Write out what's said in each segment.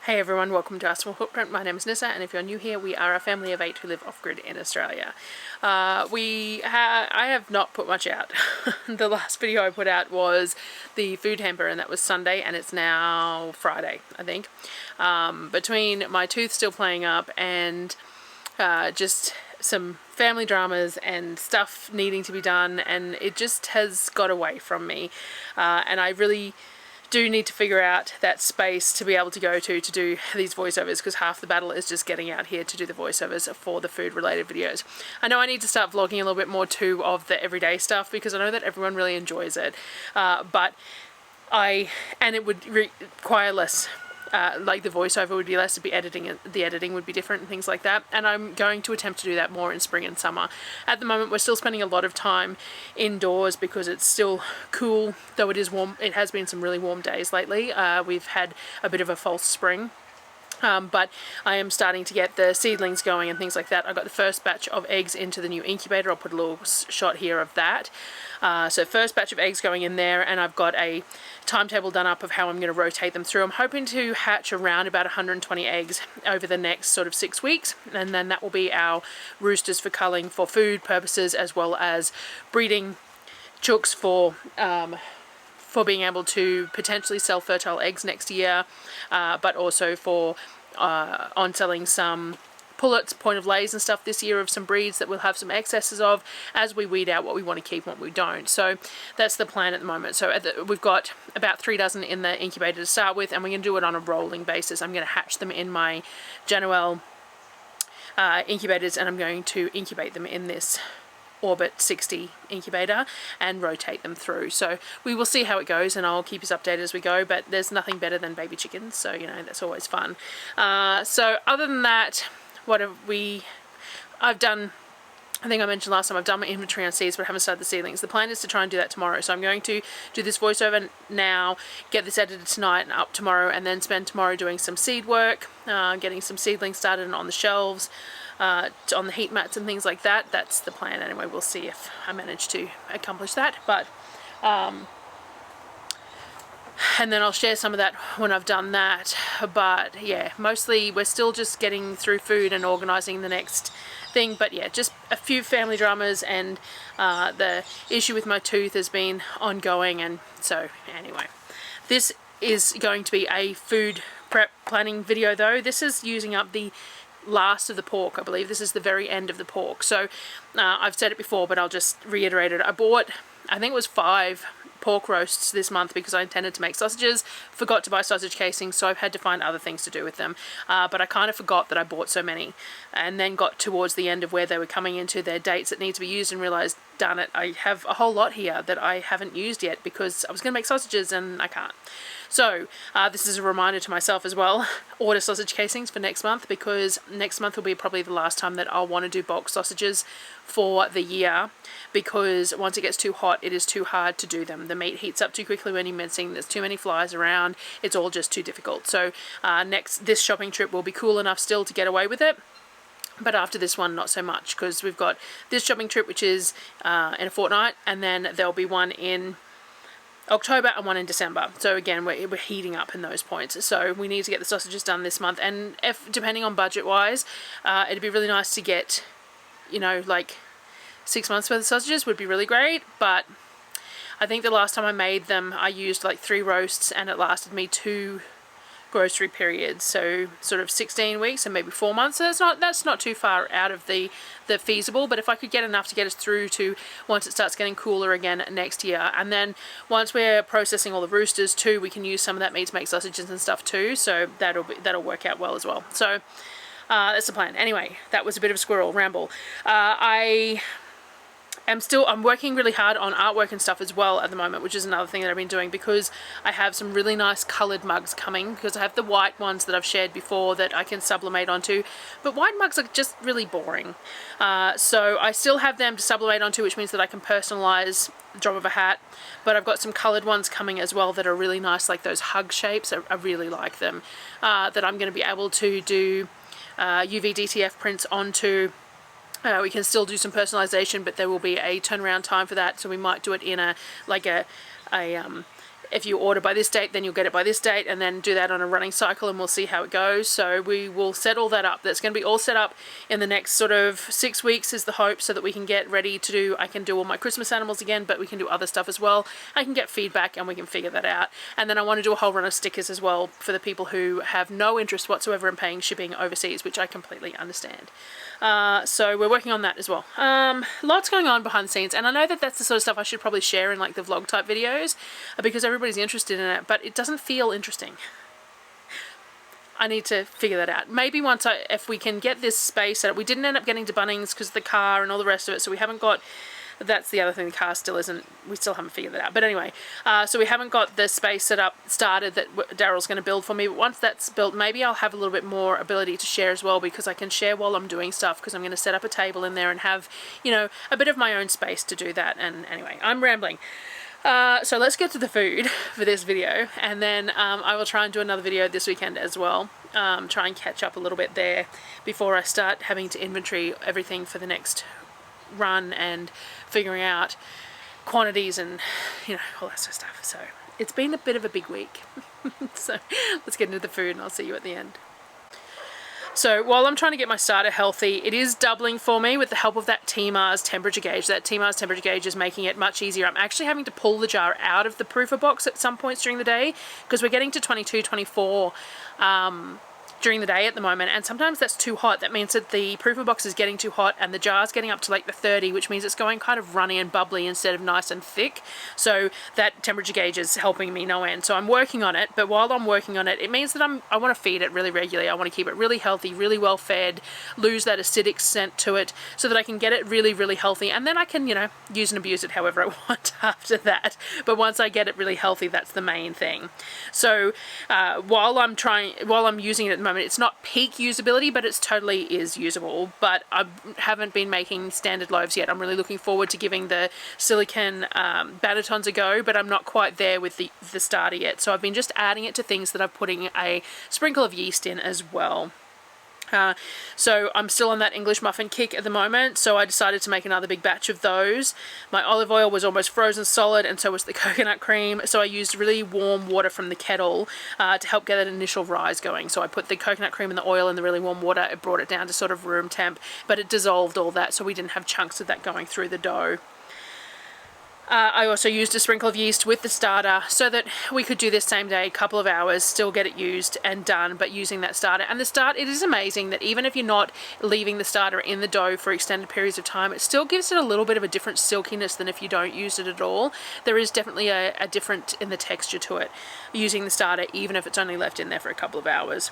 Hey everyone, welcome to Our Small Footprint. My name is Nyssa, and if you're new here, we are a family of 8 who live off-grid in Australia. I have not put much out. The last video I put out was the food hamper, and that was Sunday, and it's now Friday, I think. Between my tooth still playing up and just some family dramas and stuff needing to be done, and it just has got away from me. And I really do need to figure out that space to be able to go to do these voiceovers, because half the battle is just getting out here to do the voiceovers for the food related videos. I know I need to start vlogging a little bit more too of the everyday stuff, because I know that everyone really enjoys it, and it would require less, like the voiceover would be less, it'd be editing, the editing would be different and things like that, and I'm going to attempt to do that more in spring and summer. At the moment we're still spending a lot of time indoors because it's still cool, though it is warm. It has been some really warm days lately. We've had a bit of a false spring. But I am starting to get the seedlings going and things like that. I got the first batch of eggs into the new incubator. I'll put a little shot here of that. So first batch of eggs going in there, and I've got a timetable done up of how I'm going to rotate them through. I'm hoping to hatch around about 120 eggs over the next sort of 6 weeks, and then that will be our roosters for culling for food purposes, as well as breeding chooks for being able to potentially sell fertile eggs next year, but also for on selling some pullets, point of lays and stuff this year of some breeds that we'll have some excesses of as we weed out what we want to keep and what we don't. So that's the plan at the moment. So we've got about 3 dozen in the incubator to start with, and we're going to do it on a rolling basis. I'm going to hatch them in my Januel incubators, and I'm going to incubate them in this Orbit 60 incubator and rotate them through. So we will see how it goes, and I'll keep us updated as we go, but there's nothing better than baby chickens, so you know, that's always fun. So other than that, I've done, I think I mentioned last time, I've done my inventory on seeds, but I haven't started the seedlings. The plan is to try and do that tomorrow, so I'm going to do this voiceover now, get this edited tonight and up tomorrow, and then spend tomorrow doing some seed work, getting some seedlings started and on the shelves, on the heat mats and things like that. That's the plan anyway. We'll see if I manage to accomplish that, but and then I'll share some of that when I've done that. But yeah, mostly we're still just getting through food and organizing the next thing. But yeah, just a few family dramas, and the issue with my tooth has been ongoing. And so anyway, this is going to be a food prep planning video though. This is using up the last of the pork. I believe this is the very end of the pork. So I've said it before, but I'll just reiterate it. I bought, I think it was 5 pork roasts this month because I intended to make sausages. Forgot to buy sausage casings, so I've had to find other things to do with them. But I kind of forgot that I bought so many, and then got towards the end of where they were coming into their dates that need to be used and realized, darn it, I have a whole lot here that I haven't used yet because I was going to make sausages and I can't. So this is a reminder to myself as well, order sausage casings for next month, because next month will be probably the last time that I'll want to do bulk sausages for the year, because once it gets too hot, it is too hard to do them. The meat heats up too quickly when you're mincing, there's too many flies around, it's all just too difficult. So this shopping trip will be cool enough still to get away with it, but after this one not so much, because we've got this shopping trip which is in a fortnight, and then there'll be one in October and one in December. So again, we're heating up in those points. So we need to get the sausages done this month, and if depending on budget wise, it'd be really nice to get, you know, like 6 months worth of sausages would be really great. But I think the last time I made them, I used like 3 roasts, and it lasted me 2 grocery periods, so sort of 16 weeks and maybe 4 months. So that's not too far out of the feasible, but if I could get enough to get us through to once it starts getting cooler again next year, and then once we're processing all the roosters too, we can use some of that meat to make sausages and stuff too, so that'll work out well as well. So that's the plan. Anyway, that was a bit of a squirrel ramble. I'm working really hard on artwork and stuff as well at the moment, which is another thing that I've been doing, because I have some really nice coloured mugs coming, because I have the white ones that I've shared before that I can sublimate onto, but white mugs are just really boring. So I still have them to sublimate onto, which means that I can personalise the drop of a hat, but I've got some coloured ones coming as well that are really nice, like those hug shapes. I really like them, that I'm going to be able to do UV DTF prints onto. We can still do some personalization, but there will be a turnaround time for that, so we might do it in if you order by this date, then you'll get it by this date, and then do that on a running cycle, and we'll see how it goes. So we will set all that up. That's going to be all set up in the next sort of 6 weeks is the hope, so that we can get ready to do, I can do all my Christmas animals again, but we can do other stuff as well. I can get feedback and we can figure that out. And then I want to do a whole run of stickers as well for the people who have no interest whatsoever in paying shipping overseas, which I completely understand. So we're working on that as well. Lots going on behind the scenes, and I know that that's the sort of stuff I should probably share in like the vlog type videos, because everybody's interested in it, but it doesn't feel interesting. I need to figure that out. Maybe once if we can get this space set up. We didn't end up getting to Bunnings because of the car and all the rest of it, so we haven't got, that's the other thing, the car still isn't, we still haven't figured that out. But anyway, so we haven't got the space started that Darryl's going to build for me. But once that's built, maybe I'll have a little bit more ability to share as well, because I can share while I'm doing stuff, because I'm going to set up a table in there and have, you know, a bit of my own space to do that. And anyway, I'm rambling. So let's get to the food for this video, and then I will try and do another video this weekend as well. Try and catch up a little bit there before I start having to inventory everything for the next run and figuring out quantities and, you know, all that sort of stuff. So it's been a bit of a big week. So let's get into the food and I'll see you at the end. So while I'm trying to get my starter healthy, it is doubling for me with the help of that TMARS temperature gauge. That TMARS temperature gauge is making it much easier. I'm actually having to pull the jar out of the proofer box at some points during the day, because we're getting to 22, 24 during the day at the moment, and sometimes that's too hot. That means that the proofer box is getting too hot and the jar's getting up to like the 30, which means it's going kind of runny and bubbly instead of nice and thick. So that temperature gauge is helping me no end. So I'm working on it, but while I'm working on it, it means that I want to feed it really regularly. I want to keep it really healthy, really well fed, lose that acidic scent to it, so that I can get it really, really healthy, and then I can, you know, use and abuse it however I want after that. But once I get it really healthy, that's the main thing. So while I'm using it at the moment, it's not peak usability, but it's totally is usable. But I haven't been making standard loaves yet. I'm really looking forward to giving the silicone bannetons a go, but I'm not quite there with the starter yet. So I've been just adding it to things that I'm putting a sprinkle of yeast in as well. So I'm still on that English muffin kick at the moment, so I decided to make another big batch of those. My olive oil was almost frozen solid, and so was the coconut cream, so I used really warm water from the kettle to help get that initial rise going. So I put the coconut cream and the oil in the really warm water. It brought it down to sort of room temp, but it dissolved all that, so we didn't have chunks of that going through the dough. I also used a sprinkle of yeast with the starter so that we could do this same day, a couple of hours, still get it used and done, but using that starter. And the start, it is amazing that even if you're not leaving the starter in the dough for extended periods of time, it still gives it a little bit of a different silkiness than if you don't use it at all. There is definitely a difference in the texture to it using the starter, even if it's only left in there for a couple of hours.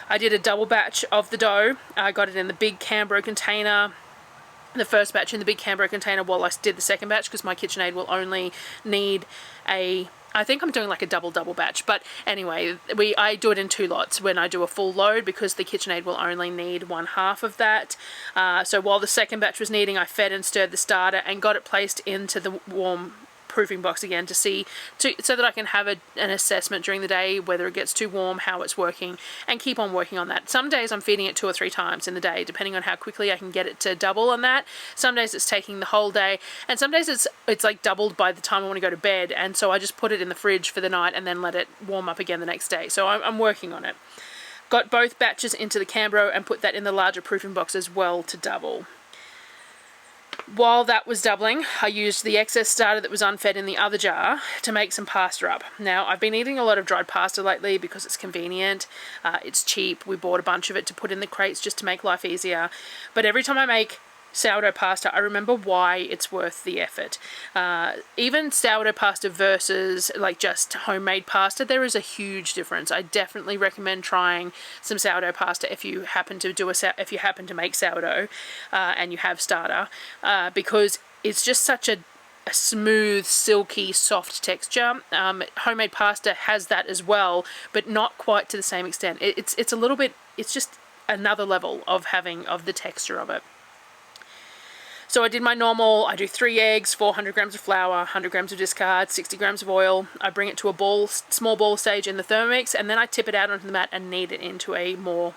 I did a double batch of the dough. I got it in the big Cambro container, the first batch in the big Cambro container, while I did the second batch, because my KitchenAid will only need I think I'm doing like a double batch, but anyway, I do it in 2 lots when I do a full load, because the KitchenAid will only need 1/2 of that. So while the second batch was kneading, I fed and stirred the starter and got it placed into the warm proofing box again so that I can have an assessment during the day, whether it gets too warm, how it's working, and keep on working on that. Some days I'm feeding it 2 or 3 times in the day, depending on how quickly I can get it to double on that. Some days it's taking the whole day, and some days it's like doubled by the time I want to go to bed, and so I just put it in the fridge for the night and then let it warm up again the next day. So I'm working on it. Got both batches into the Cambro and put that in the larger proofing box as well to double. While that was doubling, I used the excess starter that was unfed in the other jar to make some pasta up. Now, I've been eating a lot of dried pasta lately because it's convenient, it's cheap. We bought a bunch of it to put in the crates just to make life easier. But every time I make sourdough pasta, I remember why it's worth the effort. Even sourdough pasta versus like just homemade pasta, there is a huge difference. I definitely recommend trying some sourdough pasta if you happen to make sourdough and you have starter, because it's just such a smooth, silky, soft texture. Homemade pasta has that as well, but not quite to the same extent. It's a little bit, it's just another level of the texture of it. So I did my normal, I do 3 eggs, 400 grams of flour, 100 grams of discard, 60 grams of oil. I bring it to a small ball stage in the Thermomix, and then I tip it out onto the mat and knead it into a more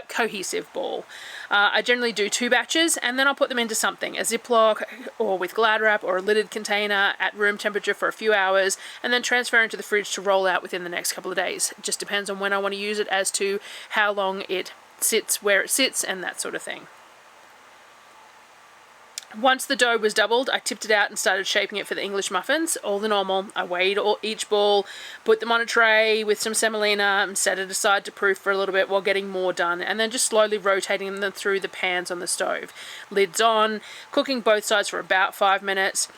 cohesive ball. I generally do 2 batches, and then I'll put them into something, a Ziploc or with Glad wrap or a lidded container at room temperature for a few hours, and then transfer into the fridge to roll out within the next couple of days. It just depends on when I want to use it as to how long it sits, where it sits, and that sort of thing. Once the dough was doubled, I tipped it out and started shaping it for the English muffins. All the normal. I weighed each ball, put them on a tray with some semolina, and set it aside to proof for a little bit while getting more done, and then just slowly rotating them through the pans on the stove. Lids on, cooking both sides for about 5 minutes.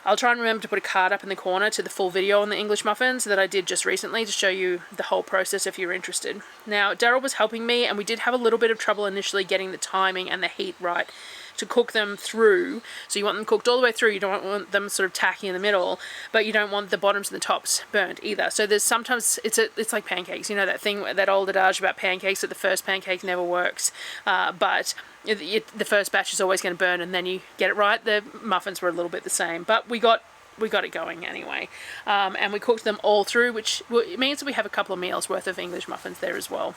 I'll try and remember to put a card up in the corner to the full video on the English muffins that I did just recently to show you the whole process if you're interested. Now, Darryl was helping me, and we did have a little bit of trouble initially getting the timing and the heat right to cook them through. So you want them cooked all the way through. You don't want them sort of tacky in the middle, but you don't want the bottoms and the tops burnt either. So there's sometimes it's like pancakes. You know that thing, that old adage about pancakes, that the first pancake never works, but the first batch is always going to burn, and then you get it right. The muffins were a little bit the same, but we got it going anyway, and we cooked them all through, which means that we have a couple of meals worth of English muffins there as well.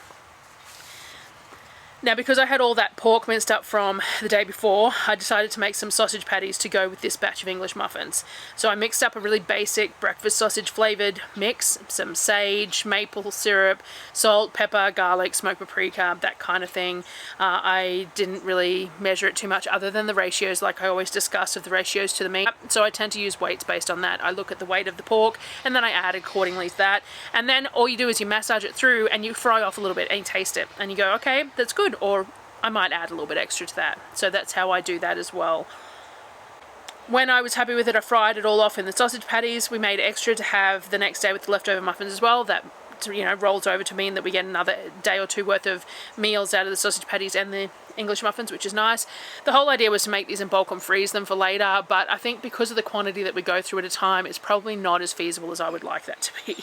Now, because I had all that pork minced up from the day before, I decided to make some sausage patties to go with this batch of English muffins. So I mixed up a really basic breakfast sausage flavoured mix, some sage, maple syrup, salt, pepper, garlic, smoked paprika, that kind of thing. I didn't really measure it too much other than the ratios, like I always discuss, of the ratios to the meat. So I tend to use weights based on that. I look at the weight of the pork, and then I add accordingly to that. And then all you do is you massage it through and you fry off a little bit and you taste it. And you go, okay, that's good. Or I might add a little bit extra to that. So that's how I do that as well. When I was happy with it, I fried it all off in the sausage patties. We made extra to have the next day with the leftover muffins as well. That, you know, rolls over to mean that we get another day or two worth of meals out of the sausage patties and the English muffins, which is nice. The whole idea was to make these in bulk and freeze them for later, but I think because of the quantity that we go through at a time, it's probably not as feasible as I would like that to be.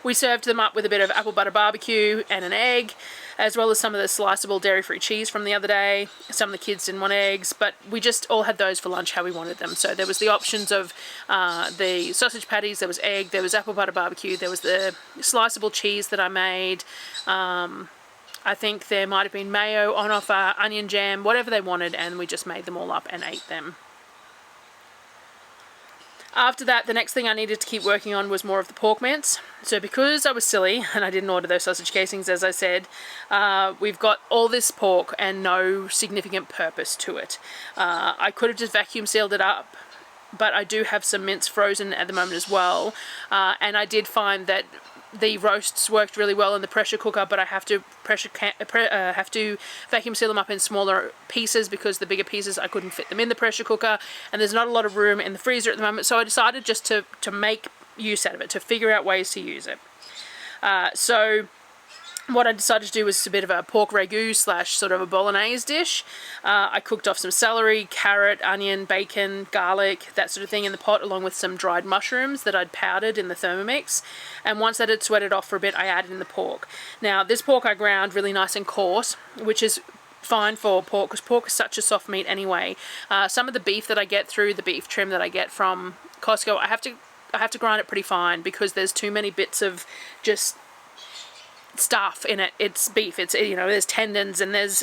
We served them up with a bit of apple butter barbecue and an egg, as well as some of the sliceable dairy-free cheese from the other day. Some of the kids didn't want eggs, but we just all had those for lunch how we wanted them. So there was the options of the sausage patties, there was egg, there was apple butter barbecue, there was the sliceable cheese that I made. I think there might have been mayo on offer, onion jam, whatever they wanted, and we just made them all up and ate them. After that, the next thing I needed to keep working on was more of the pork mince. So because I was silly and I didn't order those sausage casings, as I said, we've got all this pork and no significant purpose to it. I could have just vacuum sealed it up, but I do have some mince frozen at the moment as well. And I did find that the roasts worked really well in the pressure cooker, but I have to vacuum seal them up in smaller pieces because the bigger pieces I couldn't fit them in the pressure cooker, and there's not a lot of room in the freezer at the moment. So I decided just to make use out of it, to figure out ways to use it. So what I decided to do was a bit of a pork ragu slash sort of a bolognese dish. I cooked off some celery, carrot, onion, bacon, garlic, that sort of thing in the pot, along with some dried mushrooms that I'd powdered in the Thermomix. And once that had sweated off for a bit, I added in the pork. Now, this pork I ground really nice and coarse, which is fine for pork because pork is such a soft meat anyway. Some of the beef that I get through the beef trim that I get from Costco, I have to grind it pretty fine because there's too many bits of just stuff in it. It's beef, it's, you know, there's tendons and there's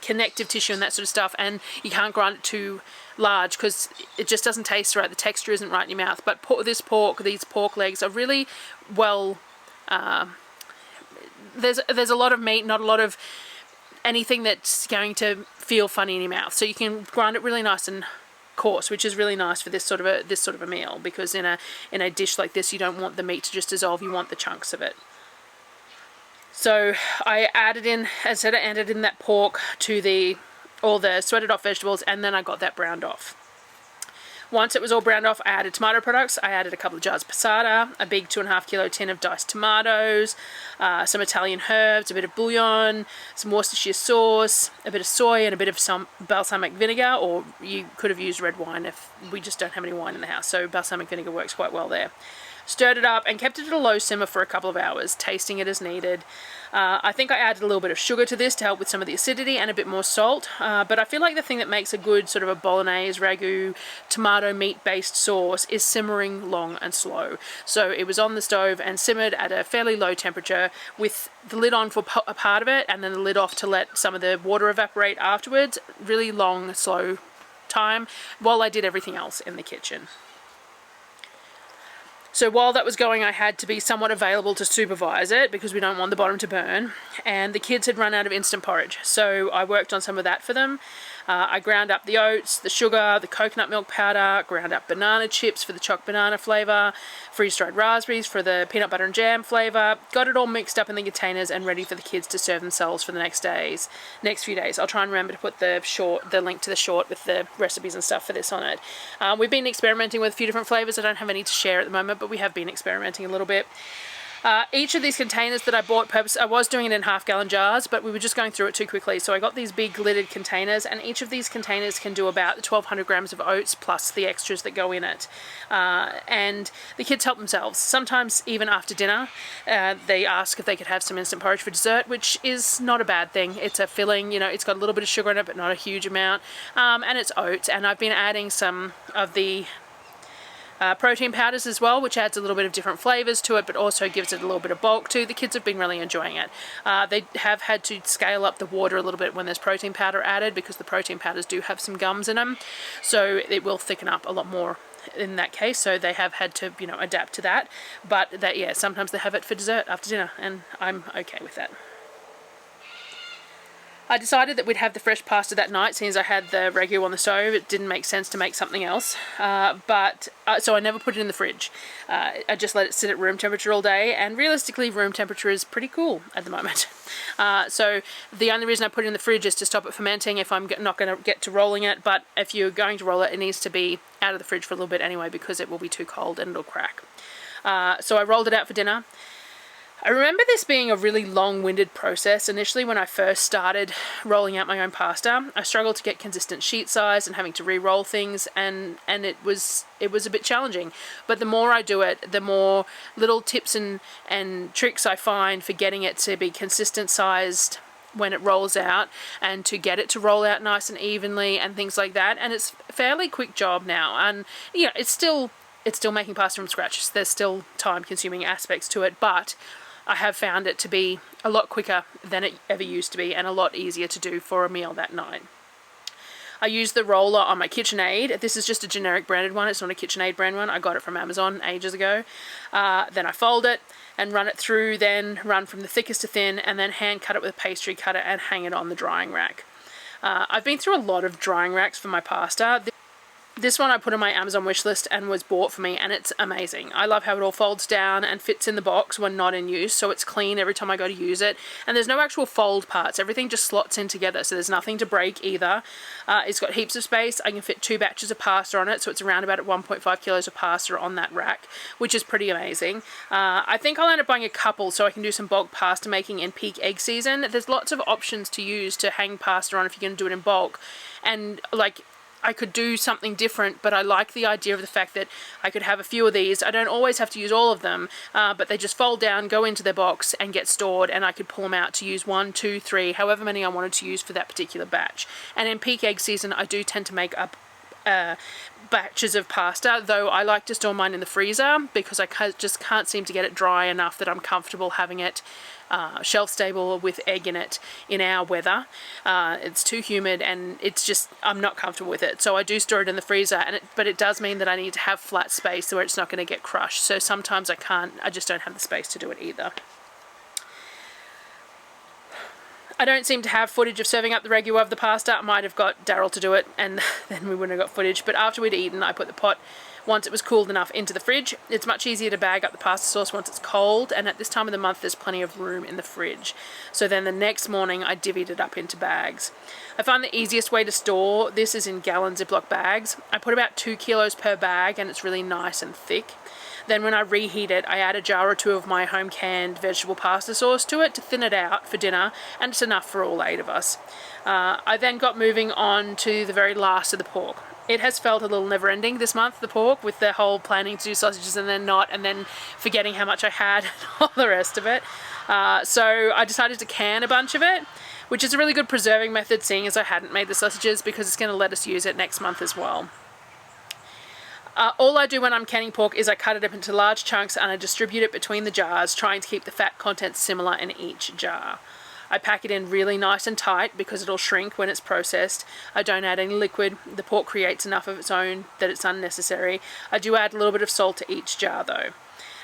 connective tissue and that sort of stuff, and you can't grind it too large because it just doesn't taste right. The texture isn't right in your mouth. But these pork legs are really well, there's a lot of meat, not a lot of anything that's going to feel funny in your mouth, so you can grind it really nice and coarse, which is really nice for this sort of a meal, because in a dish like this you don't want the meat to just dissolve, you want the chunks of it. So I added in that pork to all the sweated off vegetables, and then I got that browned off. Once it was all browned off, I added tomato products. I added a couple of jars of passata, a big 2.5 kilo tin of diced tomatoes, some Italian herbs, a bit of bouillon, some Worcestershire sauce, a bit of soy, and a bit of some balsamic vinegar, or you could have used red wine if we just don't have any wine in the house, so balsamic vinegar works quite well there. stirred it up and kept it at a low simmer for a couple of hours, tasting it as needed. I think I added a little bit of sugar to this to help with some of the acidity and a bit more salt, but I feel like the thing that makes a good sort of a bolognese, ragu, tomato meat based sauce is simmering long and slow. So it was on the stove and simmered at a fairly low temperature with the lid on for a part of it and then the lid off to let some of the water evaporate afterwards. Really long, slow time while I did everything else in the kitchen. So while that was going, I had to be somewhat available to supervise it because we don't want the bottom to burn, and the kids had run out of instant porridge, so I worked on some of that for them. I ground up the oats, the sugar, the coconut milk powder, ground up banana chips for the choc banana flavour, freeze-dried raspberries for the peanut butter and jam flavour, got it all mixed up in the containers and ready for the kids to serve themselves for the next few days. I'll try and remember to put the link to the short with the recipes and stuff for this on it. We've been experimenting with a few different flavours. I don't have any to share at the moment, but we have been experimenting a little bit. Each of these containers that I bought, I was doing it in half-gallon jars, but we were just going through it too quickly, so I got these big lidded containers, and each of these containers can do about 1,200 grams of oats plus the extras that go in it. And the kids help themselves. Sometimes even after dinner, they ask if they could have some instant porridge for dessert, which is not a bad thing. It's a filling, you know, it's got a little bit of sugar in it, but not a huge amount, and it's oats, and I've been adding some of the protein powders as well, which adds a little bit of different flavors to it, but also gives it a little bit of bulk too. The kids have been really enjoying it. They have had to scale up the water a little bit when there's protein powder added because the protein powders do have some gums in them, so it will thicken up a lot more in that case, so they have had to, you know, adapt to that. But that, yeah, sometimes they have it for dessert after dinner, and I'm okay with that. I decided that we'd have the fresh pasta that night since I had the ragu on the stove. It didn't make sense to make something else, so I never put it in the fridge. I just let it sit at room temperature all day, and realistically room temperature is pretty cool at the moment. So the only reason I put it in the fridge is to stop it fermenting if I'm not going to get to rolling it, but if you're going to roll it, it needs to be out of the fridge for a little bit anyway because it will be too cold and it'll crack. So I rolled it out for dinner. I remember this being a really long-winded process. Initially, when I first started rolling out my own pasta, I struggled to get consistent sheet size and having to re-roll things, and it was a bit challenging. But the more I do it, the more little tips and tricks I find for getting it to be consistent sized when it rolls out and to get it to roll out nice and evenly and things like that. And it's a fairly quick job now, and you know, it's still making pasta from scratch. There's still time-consuming aspects to it, but I have found it to be a lot quicker than it ever used to be and a lot easier to do for a meal that night. I use the roller on my KitchenAid. This is just a generic branded one. It's not a KitchenAid brand one. I got it from Amazon ages ago. Then I fold it and run it through, then run from the thickest to thin, and then hand cut it with a pastry cutter and hang it on the drying rack. I've been through a lot of drying racks for my pasta. This one I put on my Amazon wish list and was bought for me, and it's amazing. I love how it all folds down and fits in the box when not in use, so it's clean every time I go to use it. And there's no actual fold parts. Everything just slots in together, so there's nothing to break either. It's got heaps of space. I can fit 2 batches of pasta on it, so it's around about at 1.5 kilos of pasta on that rack, which is pretty amazing. I think I'll end up buying a couple so I can do some bulk pasta making in peak egg season. There's lots of options to use to hang pasta on if you're going to do it in bulk. And like, I could do something different, but I like the idea of the fact that I could have a few of these. I don't always have to use all of them, but they just fold down, go into their box and get stored, and I could pull them out to use 1, 2, 3, however many I wanted to use for that particular batch. And in peak egg season, I do tend to make up batches of pasta, though I like to store mine in the freezer because I just can't seem to get it dry enough that I'm comfortable having it shelf stable with egg in it in our weather. It's too humid and it's just, I'm not comfortable with it, so I do store it in the freezer, but it does mean that I need to have flat space where it's not going to get crushed, so sometimes I just don't have the space to do it either. I don't seem to have footage of serving up the ragu of the pasta. I might have got Darryl to do it and then we wouldn't have got footage, but after we'd eaten I put the pot, once it was cooled enough, into the fridge. It's much easier to bag up the pasta sauce once it's cold, and at this time of the month there's plenty of room in the fridge. So then the next morning I divvied it up into bags. I find the easiest way to store this is in gallon Ziploc bags. I put about 2 kilos per bag and it's really nice and thick. Then when I reheat it, I add a jar or 2 of my home canned vegetable pasta sauce to it to thin it out for dinner, and it's enough for all 8 of us. I then got moving on to the very last of the pork. it has felt a little never-ending this month, the pork, with the whole planning to do sausages and then not, and then forgetting how much I had and all the rest of it. So I decided to can a bunch of it, which is a really good preserving method, seeing as I hadn't made the sausages, because it's going to let us use it next month as well. All I do when I'm canning pork is I cut it up into large chunks and I distribute it between the jars, trying to keep the fat content similar in each jar. I pack it in really nice and tight because it'll shrink when it's processed. I don't add any liquid. The pork creates enough of its own that it's unnecessary. I do add a little bit of salt to each jar though.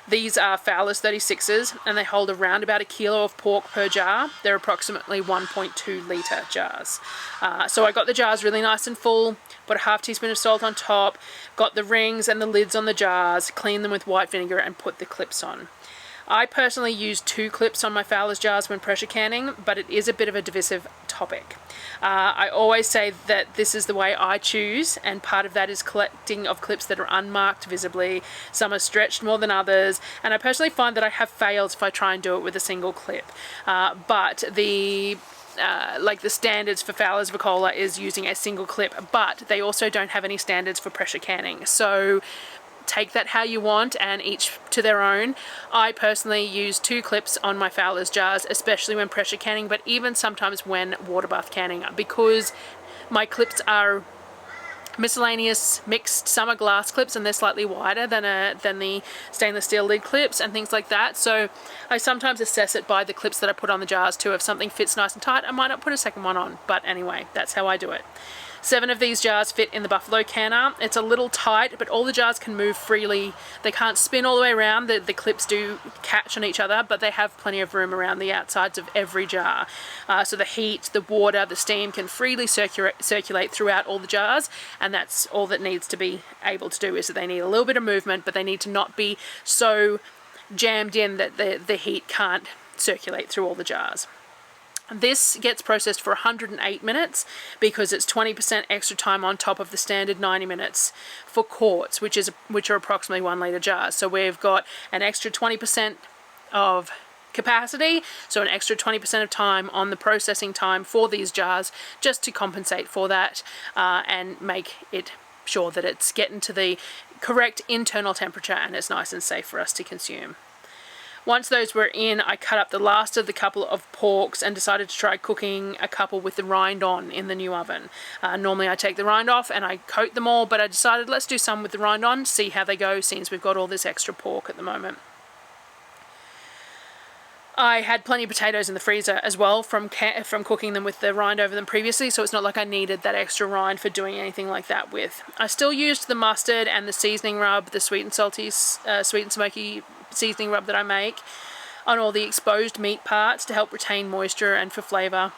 These are Fowler's 36s and they hold around about a kilo of pork per jar. They're approximately 1.2 litre jars. So I got the jars really nice and full, put a half teaspoon of salt on top, got the rings and the lids on the jars, cleaned them with white vinegar and put the clips on. I personally use 2 clips on my Fowler's jars when pressure canning, but it is a bit of a divisive topic. I always say that this is the way I choose, and part of that is collecting of clips that are unmarked visibly. Some are stretched more than others, and I personally find that I have fails if I try and do it with a single clip. But the standards for Fowler's Vicola is using a single clip, but they also don't have any standards for pressure canning. So take that how you want, and each to their own. I personally use 2 clips on my Fowler's jars, especially when pressure canning, but even sometimes when water bath canning, because my clips are miscellaneous mixed. Some are glass clips and they're slightly wider than the stainless steel lid clips and things like that. So I sometimes assess it by the clips that I put on the jars too. If something fits nice and tight, I might not put a second one on. But anyway, that's how I do it. 7 of these jars fit in the buffalo canner. It's a little tight, but all the jars can move freely. They can't spin all the way around. The clips do catch on each other, but they have plenty of room around the outsides of every jar. So the heat, the water, the steam can freely circulate throughout all the jars, and that's all that needs to be able to do, is that they need a little bit of movement, but they need to not be so jammed in that the heat can't circulate through all the jars. This gets processed for 108 minutes because it's 20% extra time on top of the standard 90 minutes for quarts, which are approximately 1 litre jars. So we've got an extra 20% of capacity, so an extra 20% of time on the processing time for these jars, just to compensate for that and make it sure that it's getting to the correct internal temperature and it's nice and safe for us to consume. Once those were in, I cut up the last of the couple of porks and decided to try cooking a couple with the rind on in the new oven. Normally I take the rind off and I coat them all, but I decided let's do some with the rind on, see how they go, since we've got all this extra pork at the moment. I had plenty of potatoes in the freezer as well from cooking them with the rind over them previously, so it's not like I needed that extra rind for doing anything like that with. I still used the mustard and the seasoning rub, the sweet and salty, sweet and smoky seasoning rub that I make on all the exposed meat parts to help retain moisture and for flavour.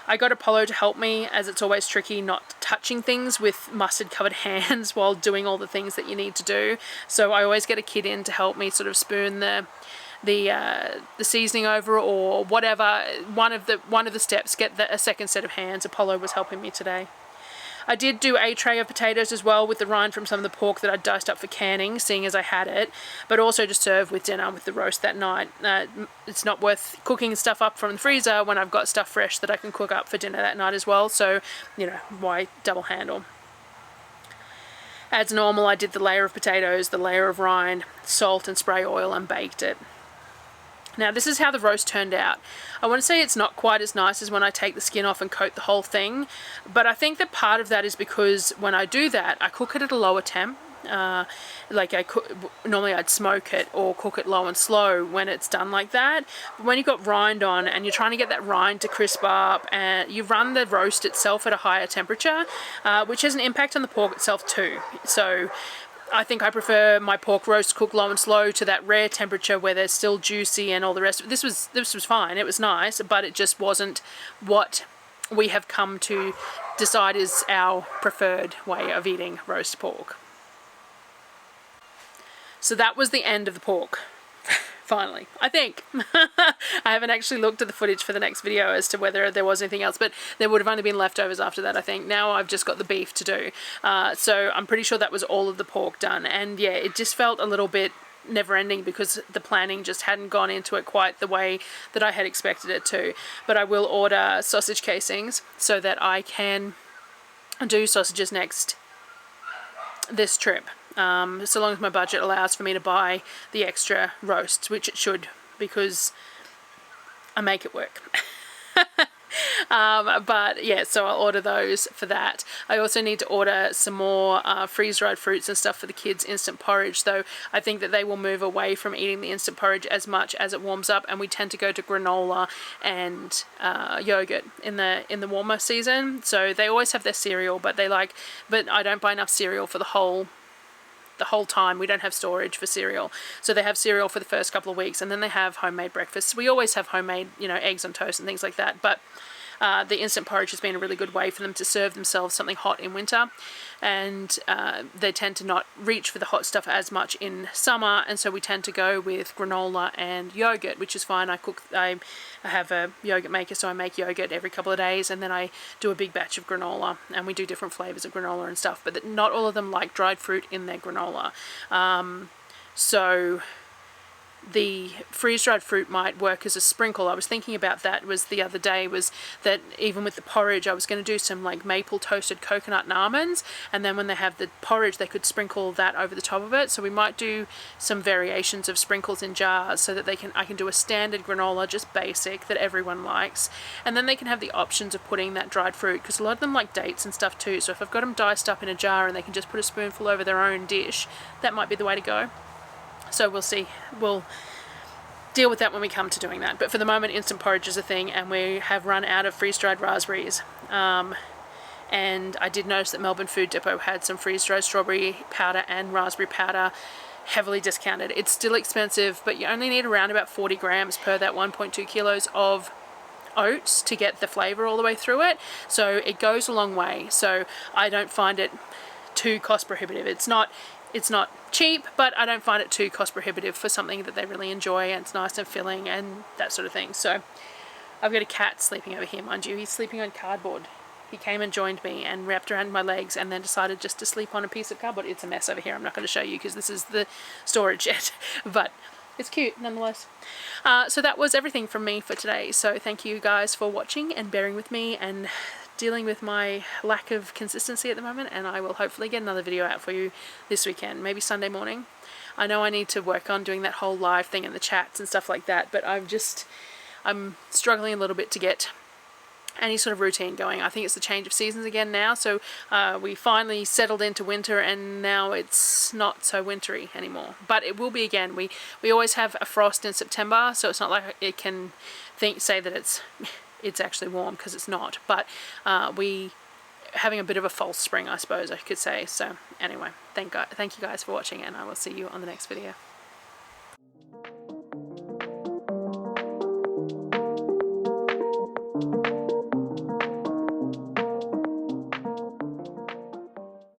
I got Apollo to help me, as it's always tricky not touching things with mustard covered hands while doing all the things that you need to do, so I always get a kid in to help me sort of spoon the seasoning over, or whatever, one of the steps, get a second set of hands. Apollo was helping me today. I did do a tray of potatoes as well with the rind from some of the pork that I diced up for canning, seeing as I had it, but also to serve with dinner with the roast that night. It's not worth cooking stuff up from the freezer when I've got stuff fresh that I can cook up for dinner that night as well, so, you know, why double handle? As normal, I did the layer of potatoes, the layer of rind, salt and spray oil, and baked it. Now this is how the roast turned out. I want to say it's not quite as nice as when I take the skin off and coat the whole thing, but I think that part of that is because when I do that, I cook it at a lower temp. Normally I'd smoke it or cook it low and slow when it's done like that. But when you've got rind on and you're trying to get that rind to crisp up, and you run the roast itself at a higher temperature, which has an impact on the pork itself too. So I think I prefer my pork roast cooked low and slow to that rare temperature where they're still juicy and all the rest. This was fine, it was nice, but it just wasn't what we have come to decide is our preferred way of eating roast pork. So that was the end of the pork. Finally, I think. I haven't actually looked at the footage for the next video as to whether there was anything else, but there would have only been leftovers after that, I think. Now I've just got the beef to do. So I'm pretty sure that was all of the pork done. And yeah, it just felt a little bit never-ending because the planning just hadn't gone into it quite the way that I had expected it to. But I will order sausage casings so that I can do sausages next this trip, so long as my budget allows for me to buy the extra roasts, which it should, because I make it work. But yeah, so I'll order those for that. I also need to order some more freeze-dried fruits and stuff for the kids' instant porridge, though I think that they will move away from eating the instant porridge as much as it warms up, and we tend to go to granola and yogurt in the warmer season. So they always have their cereal, but I don't buy enough cereal for the whole time. We don't have storage for cereal, so they have cereal for the first couple of weeks, and then they have homemade breakfasts. We always have homemade, eggs on toast and things like that, but the instant porridge has been a really good way for them to serve themselves something hot in winter, and they tend to not reach for the hot stuff as much in summer, and so we tend to go with granola and yogurt, which is fine. I have a yogurt maker, so I make yogurt every couple of days, and then I do a big batch of granola, and we do different flavors of granola and stuff, but not all of them like dried fruit in their granola. So the freeze-dried fruit might work as a sprinkle. I was thinking about that the other day, was that even with the porridge, I was going to do some like maple toasted coconut and almonds, and then when they have the porridge, they could sprinkle that over the top of it. So we might do some variations of sprinkles in jars, so that I can do a standard granola, just basic, that everyone likes, and then they can have the options of putting that dried fruit, because a lot of them like dates and stuff too. So if I've got them diced up in a jar and they can just put a spoonful over their own dish, that might be the way to go. So we'll see. We'll deal with that when we come to doing that. But for the moment, instant porridge is a thing, and we have run out of freeze-dried raspberries. And I did notice that Melbourne Food Depot had some freeze-dried strawberry powder and raspberry powder, heavily discounted. It's still expensive, but you only need around about 40 grams per that 1.2 kilos of oats to get the flavour all the way through it. So it goes a long way. So I don't find it too cost prohibitive. It's not cheap, but I don't find it too cost prohibitive for something that they really enjoy, and it's nice and filling and that sort of thing. So I've got a cat sleeping over here, mind you. He's sleeping on cardboard. He came and joined me and wrapped around my legs, and then decided just to sleep on a piece of cardboard. It's a mess over here. I'm not going to show you because this is the storage yet, but it's cute nonetheless. So that was everything from me for today. So thank you guys for watching and bearing with me and dealing with my lack of consistency at the moment, and I will hopefully get another video out for you this weekend, maybe Sunday morning. I know I need to work on doing that whole live thing in the chats and stuff like that, but I'm struggling a little bit to get any sort of routine going. I think it's the change of seasons again now, so we finally settled into winter, and now it's not so wintry anymore, but it will be again. We always have a frost in September, so it's not like it can say that it's actually warm, because it's not, but we having a bit of a false spring, I suppose I could say. So anyway, thank you guys for watching, and I will see you on the next video.